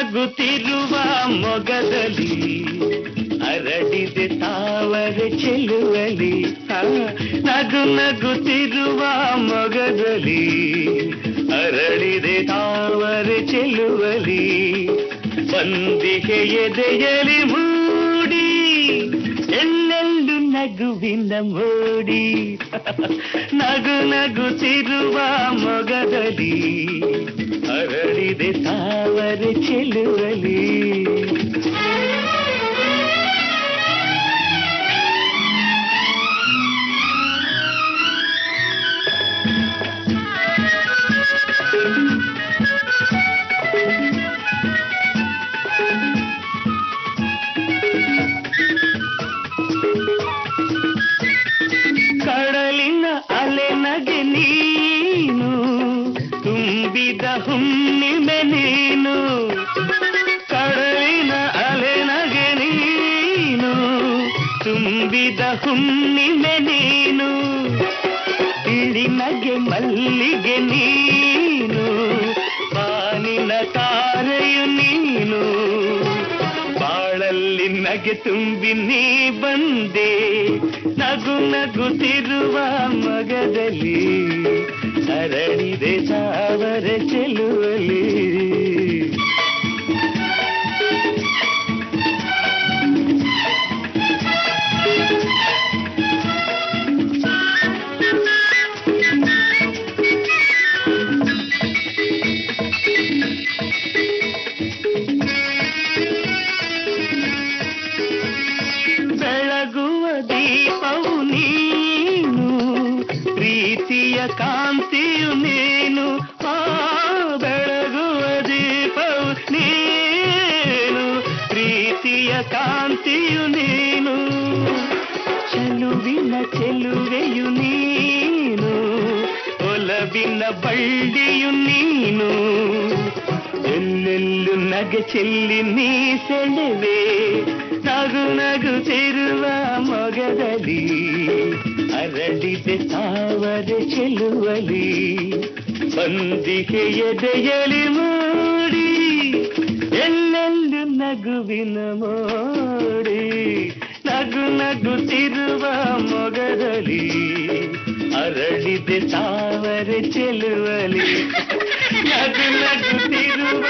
ನಗುತ್ತಿರುವ ಮೊಗದಲ್ಲಿ ಅರಳಿದೆ ತಾವರೆ ಚೆಲುವಲಿ. ನಗುತ್ತಿರುವ ಮೊಗದಲ್ಲಿ ಅರಳಿದೆ ತಾವರೆ ಚೆಲುವಲಿ. ಬಂದಿಗೆ ಎದೆಯಲಿ ಮೂಡಿ ಎಲ್ಲೆಲ್ಲೂ ನಗುವಿನ ಮೋಡಿ. ನಗುತ್ತಿರುವ ಮೊಗದಲ್ಲಿ ಅರಳಿದೆ ತಾವರೆ ಚೆಲುವಲಿ. ಕಡಲಿನ ಅಲೆ ನಗೆ ನೀನು, ತುಂಬಿದ ಹುಣ್ಣಿಮೆ ನೀನು. ಕಡಲಿನ ಅಲೆ ನಗೆ ನೀನು, ತುಂಬಿದ ಹುಣ್ಣಿಮೆ ನೀನು. ಇಳಿ ನಗೆ ಮಲ್ಲಿಗೆ ನೀನು, ಬಾನಿನ ತಾರೆಯು ನೀನು. ಬಾಳಲ್ಲಿ ನಗೆ ತುಂಬಿ ನೀ ಬಂದೆ, ನಗುತ್ತಿರುವ ಮಗದಲ್ಲಿ ಅರಳಿದೆ ತಾವರೆ ಚೆಲುವಲಿ. ಬೆಳಗುವ ದೀಪವು ನೀನು, ಪ್ರೀತಿಯ ಕಾಂತಿಯು ನೀನು. ಬೆಳಗುವ ದೀಪವು ನೀನು, ಪ್ರೀತಿಯ ಕಾಂತಿಯು ನೀನು. ಚೆಲುವಿನ ಚೆಲುವೆಯು ನೀನು, ಒಲವಿನ ಬಳ್ಳಿಯು ನೀನು. ಎಲ್ಲೆಲ್ಲೂ ನಗೆ ಚೆಲ್ಲಿ ನೀ ಸೆಳೆವೆ, ನಗುತ್ತಿರುವ ಮೊಗದಲ್ಲಿ ಅರಳಿದೆ ತಾವರೆ ಚೆಲುವಲಿ. ಬಂದಿಗೆ ಎದೆಯಲಿ ಮೂಡಿ ಎಲ್ಲೆಲ್ಲೂ ನಗುವಿನ ಮೋಡಿ. ನಗುತ್ತಿರುವ ಮೊಗದಲ್ಲಿ ಅರಳಿದೆ ತಾವರೆ ಚೆಲುವಲಿ. ನಗುತ್ತಿರುವ